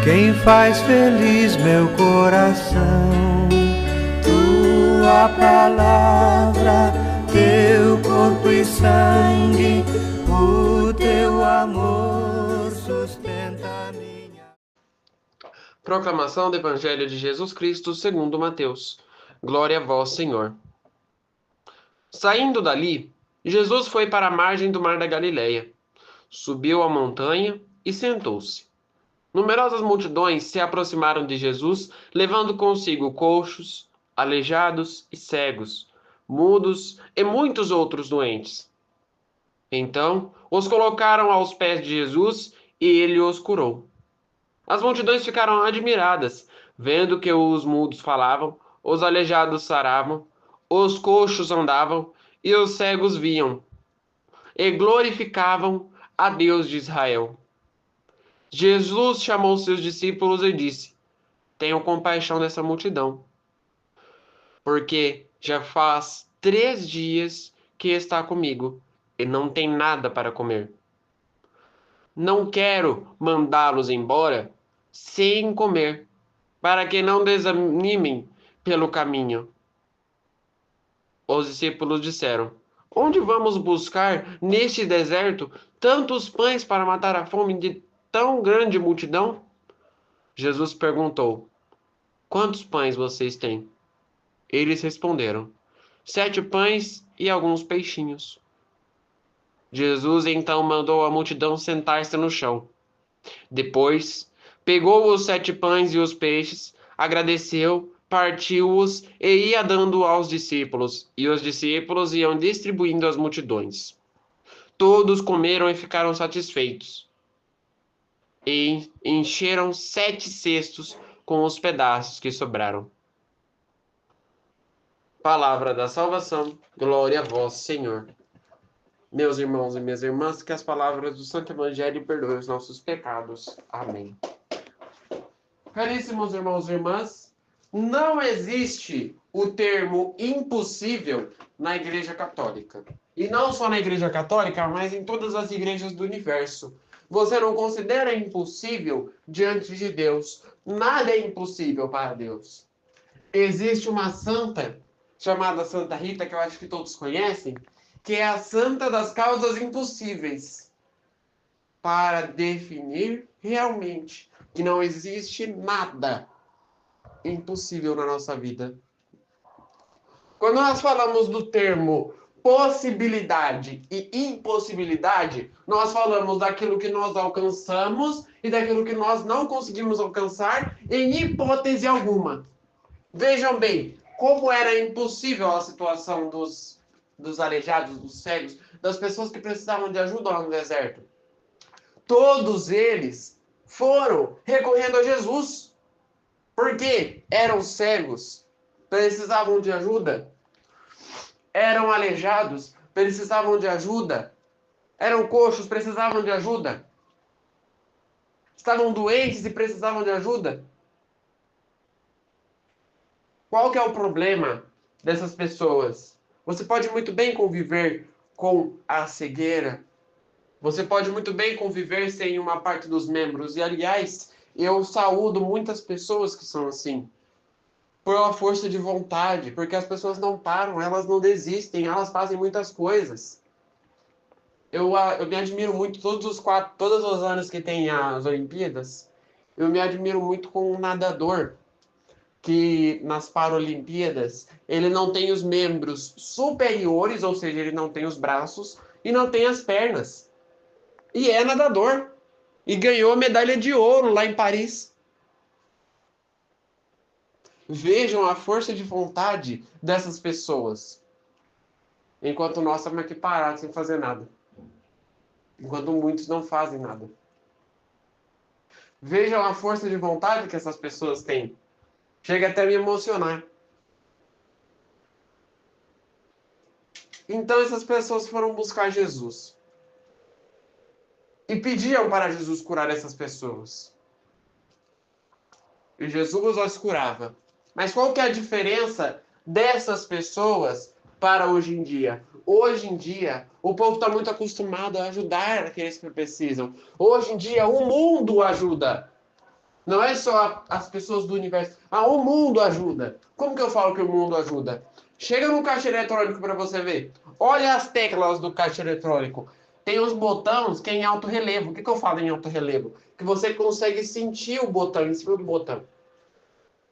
quem faz feliz meu coração. Tua palavra, teu corpo e sangue, o teu amor sustenta minha. Proclamação do Evangelho de Jesus Cristo segundo Mateus. Glória a vós, Senhor. Saindo dali, Jesus foi para a margem do mar da Galileia. Subiu a montanha e sentou-se. Numerosas multidões se aproximaram de Jesus, levando consigo coxos, aleijados e cegos, mudos e muitos outros doentes. Então, os colocaram aos pés de Jesus e ele os curou. As multidões ficaram admiradas, vendo que os mudos falavam, os aleijados saravam, os coxos andavam e os cegos viam, e glorificavam a Deus de Israel. Jesus chamou seus discípulos e disse: Tenham compaixão dessa multidão, porque já faz 3 dias que está comigo e não tem nada para comer. Não quero mandá-los embora sem comer, para que não desanimem pelo caminho. Os discípulos disseram: Onde vamos buscar neste deserto tantos pães para matar a fome de tão grande multidão? Jesus perguntou: Quantos pães vocês têm? Eles responderam: 7 pães e alguns peixinhos. Jesus então mandou a multidão sentar-se no chão. Depois, pegou os 7 pães e os peixes, agradeceu, partiu-os e ia dando aos discípulos, e os discípulos iam distribuindo às multidões. Todos comeram e ficaram satisfeitos, e encheram 7 cestos com os pedaços que sobraram. Palavra da salvação, glória a vós, Senhor. Meus irmãos e minhas irmãs, que as palavras do Santo Evangelho perdoem os nossos pecados. Amém. Caríssimos irmãos e irmãs, não existe o termo impossível na Igreja Católica. E não só na Igreja Católica, mas em todas as igrejas do universo. Você não considera impossível diante de Deus. Nada é impossível para Deus. Existe uma santa chamada Santa Rita, que eu acho que todos conhecem, que é a santa das causas impossíveis, para definir realmente que não existe nada impossível na nossa vida. Quando nós falamos do termo possibilidade e impossibilidade, nós falamos daquilo que nós alcançamos e daquilo que nós não conseguimos alcançar em hipótese alguma. Vejam bem, como era impossível a situação dos aleijados, dos cegos, das pessoas que precisavam de ajuda lá no deserto. Todos eles foram recorrendo a Jesus. Porque eram cegos, precisavam de ajuda. Eram aleijados, precisavam de ajuda. Eram coxos, precisavam de ajuda. Estavam doentes e precisavam de ajuda. Qual que é o problema dessas pessoas? Você pode muito bem conviver com a cegueira. Você pode muito bem conviver sem uma parte dos membros. E, aliás, eu saúdo muitas pessoas que são assim. Pela força de vontade. Porque as pessoas não param, elas não desistem, elas fazem muitas coisas. Eu me admiro muito, todos os anos que tem as Olimpíadas, eu me admiro muito com um nadador que nas Paralimpíadas ele não tem os membros superiores, ou seja, ele não tem os braços e não tem as pernas. E é nadador. E ganhou a medalha de ouro lá em Paris. Vejam a força de vontade dessas pessoas. Enquanto nós estamos aqui parados sem fazer nada. Enquanto muitos não fazem nada. Vejam a força de vontade que essas pessoas têm. Chega até a me emocionar. Então essas pessoas foram buscar Jesus. E pediam para Jesus curar essas pessoas. E Jesus as curava. Mas qual que é a diferença dessas pessoas para hoje em dia? Hoje em dia, o povo está muito acostumado a ajudar aqueles que precisam. Hoje em dia, o mundo ajuda. Não é só as pessoas do universo. O mundo ajuda. Como que eu falo que o mundo ajuda? Chega no caixa eletrônico para você ver. Olha as teclas do caixa eletrônico. Tem os botões que é em alto relevo. O que eu falo em alto relevo? Que você consegue sentir o botão em cima do botão.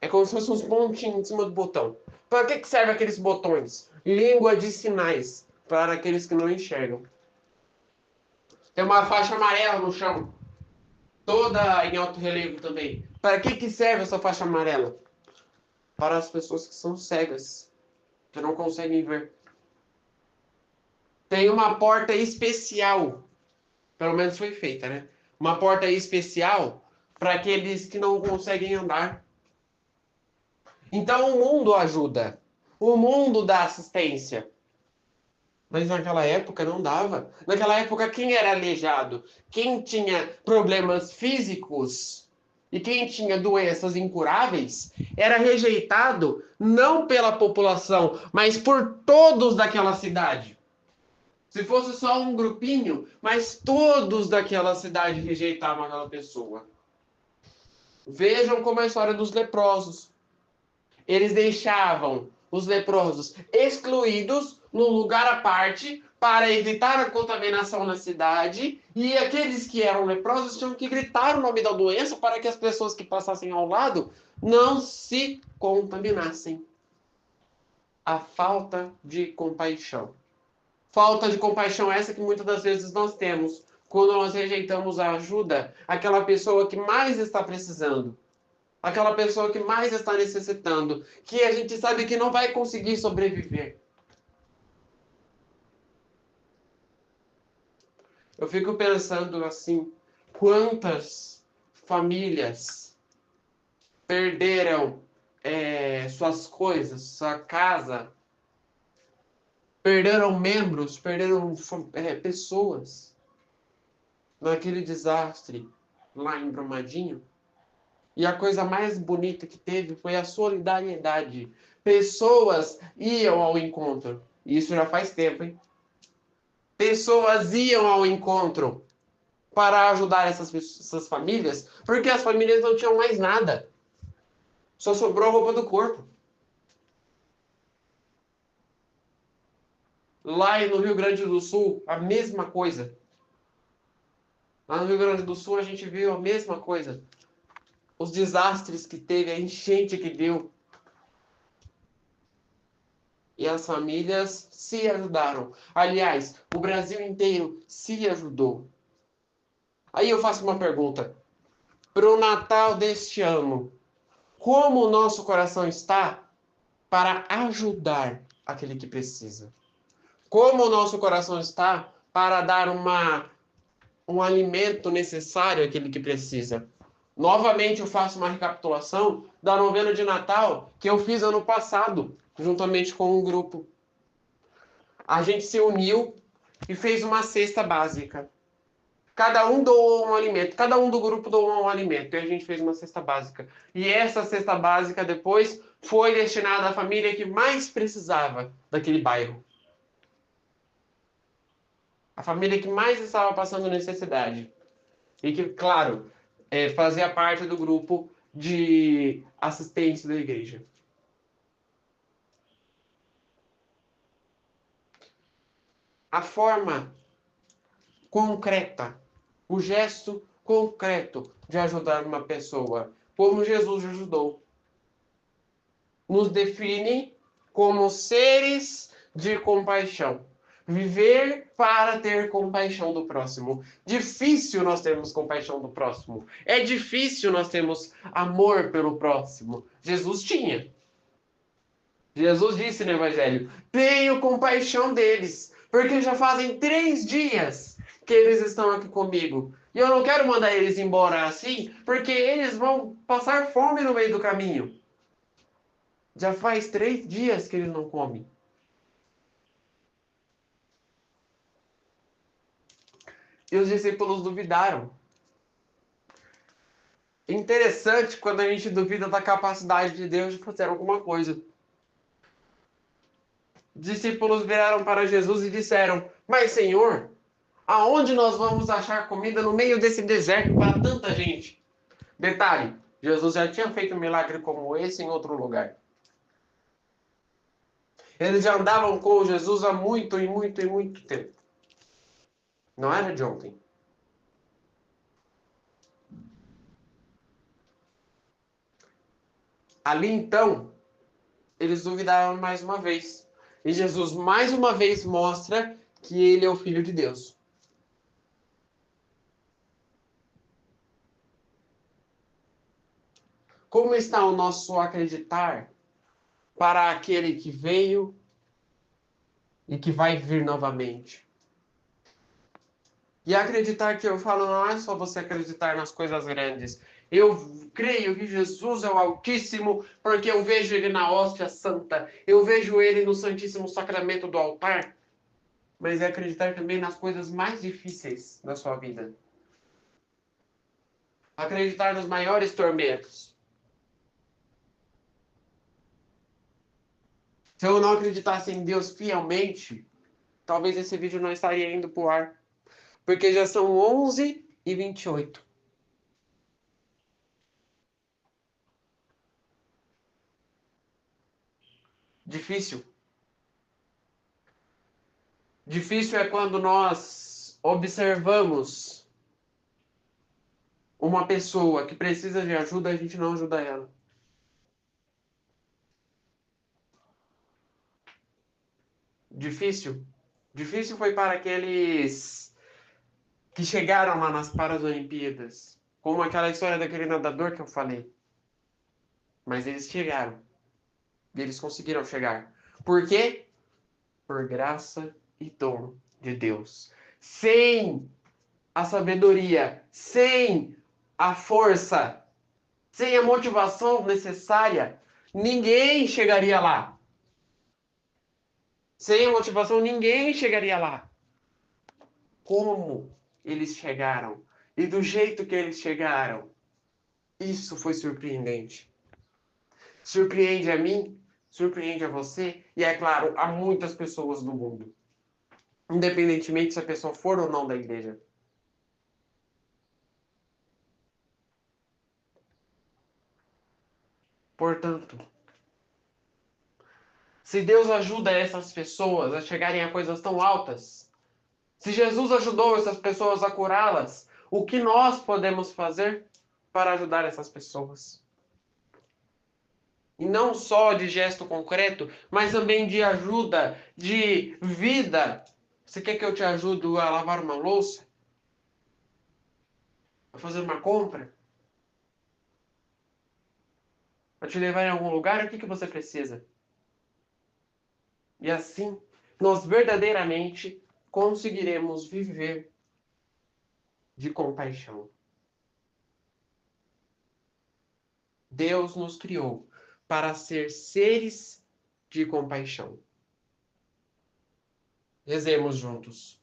É como se fossem uns pontinhos em cima do botão. Para que servem aqueles botões? Língua de sinais. Para aqueles que não enxergam. Tem uma faixa amarela no chão. Toda em alto relevo também. Para que serve essa faixa amarela? Para as pessoas que são cegas. Que não conseguem ver. Tem uma porta especial. Pelo menos foi feita, né? Uma porta especial para aqueles que não conseguem andar. Então o mundo ajuda. O mundo dá assistência. Mas naquela época não dava. Naquela época, quem era aleijado? Quem tinha problemas físicos e quem tinha doenças incuráveis era rejeitado não pela população, mas por todos daquela cidade. Se fosse só um grupinho, mas todos daquela cidade rejeitavam aquela pessoa. Vejam como é a história dos leprosos. Eles deixavam os leprosos excluídos num lugar à parte para evitar a contaminação na cidade, e aqueles que eram leprosos tinham que gritar o nome da doença para que as pessoas que passassem ao lado não se contaminassem. A falta de compaixão. Falta de compaixão essa que muitas das vezes nós temos quando nós rejeitamos a ajuda àquela pessoa que mais está precisando. Aquela pessoa que mais está necessitando, que a gente sabe que não vai conseguir sobreviver. Eu fico pensando assim, quantas famílias perderam suas coisas, sua casa, perderam membros, perderam pessoas naquele desastre lá em Brumadinho. E a coisa mais bonita que teve foi a solidariedade. Pessoas iam ao encontro. Isso já faz tempo, hein? Pessoas iam ao encontro para ajudar essas famílias, porque as famílias não tinham mais nada. Só sobrou a roupa do corpo. Lá no Rio Grande do Sul, a mesma coisa. Lá no Rio Grande do Sul, a gente viu a mesma coisa. Os desastres que teve, a enchente que deu. E as famílias se ajudaram. Aliás, o Brasil inteiro se ajudou. Aí eu faço uma pergunta. Para o Natal deste ano, como o nosso coração está para ajudar aquele que precisa? Como o nosso coração está para dar um alimento necessário àquele que precisa? Novamente eu faço uma recapitulação da novena de Natal que eu fiz ano passado, juntamente com um grupo. A gente se uniu e fez uma cesta básica. Cada um doou um alimento, cada um do grupo doou um alimento, e a gente fez uma cesta básica. E essa cesta básica depois foi destinada à família que mais precisava daquele bairro. A família que mais estava passando necessidade. E que, claro, fazia parte do grupo de assistência da igreja. A forma concreta, o gesto concreto de ajudar uma pessoa, como Jesus ajudou, nos define como seres de compaixão. Viver para ter compaixão do próximo. Difícil nós termos compaixão do próximo. É difícil nós termos amor pelo próximo. Jesus tinha. Jesus disse no Evangelho: tenho compaixão deles, porque já fazem 3 dias que eles estão aqui comigo. E eu não quero mandar eles embora assim, porque eles vão passar fome no meio do caminho. Já faz 3 dias que eles não comem. E os discípulos duvidaram. Interessante quando a gente duvida da capacidade de Deus de fazer alguma coisa. Os discípulos viraram para Jesus e disseram: mas Senhor, aonde nós vamos achar comida no meio desse deserto para tanta gente? Detalhe, Jesus já tinha feito um milagre como esse em outro lugar. Eles já andavam com Jesus há muito tempo. Não era de ontem. Ali então, eles duvidaram mais uma vez. E Jesus mais uma vez mostra que ele é o Filho de Deus. Como está o nosso acreditar para aquele que veio e que vai vir novamente? E acreditar que eu falo não é só você acreditar nas coisas grandes. Eu creio que Jesus é o Altíssimo, porque eu vejo ele na hóstia santa, eu vejo ele no Santíssimo Sacramento do altar, mas é acreditar também nas coisas mais difíceis da sua vida. Acreditar nos maiores tormentos. Se eu não acreditasse em Deus fielmente, talvez esse vídeo não estaria indo pro ar. Porque já são 11h28. Difícil. Difícil é quando nós observamos uma pessoa que precisa de ajuda e a gente não ajuda ela. Difícil. Difícil foi para aqueles que chegaram lá nas Paralimpíadas. Como aquela história daquele nadador que eu falei. Mas eles chegaram. E eles conseguiram chegar. Por quê? Por graça e dom de Deus. Sem a sabedoria, sem a força, sem a motivação necessária, ninguém chegaria lá. Sem a motivação, ninguém chegaria lá. Como eles chegaram e do jeito que eles chegaram, isso foi surpreendente. Surpreende a mim, surpreende a você e, é claro, a muitas pessoas do mundo. Independentemente se a pessoa for ou não da igreja. Portanto, se Deus ajuda essas pessoas a chegarem a coisas tão altas, se Jesus ajudou essas pessoas a curá-las, o que nós podemos fazer para ajudar essas pessoas? E não só de gesto concreto, mas também de ajuda, de vida. Você quer que eu te ajude a lavar uma louça? A fazer uma compra? A te levar em algum lugar? O que você precisa? E assim, nós verdadeiramente conseguiremos viver de compaixão. Deus nos criou para ser seres de compaixão. Rezemos juntos.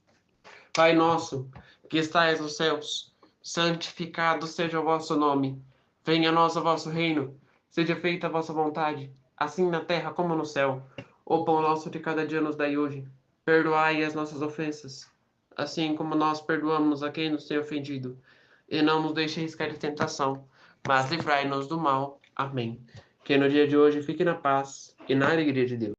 Pai nosso, que estais nos céus, santificado seja o vosso nome. Venha a nós o vosso reino. Seja feita a vossa vontade, assim na terra como no céu. O pão nosso de cada dia nos dai hoje. Perdoai as nossas ofensas, assim como nós perdoamos a quem nos tem ofendido. E não nos deixeis cair em tentação, mas livrai-nos do mal. Amém. Que no dia de hoje fique na paz e na alegria de Deus.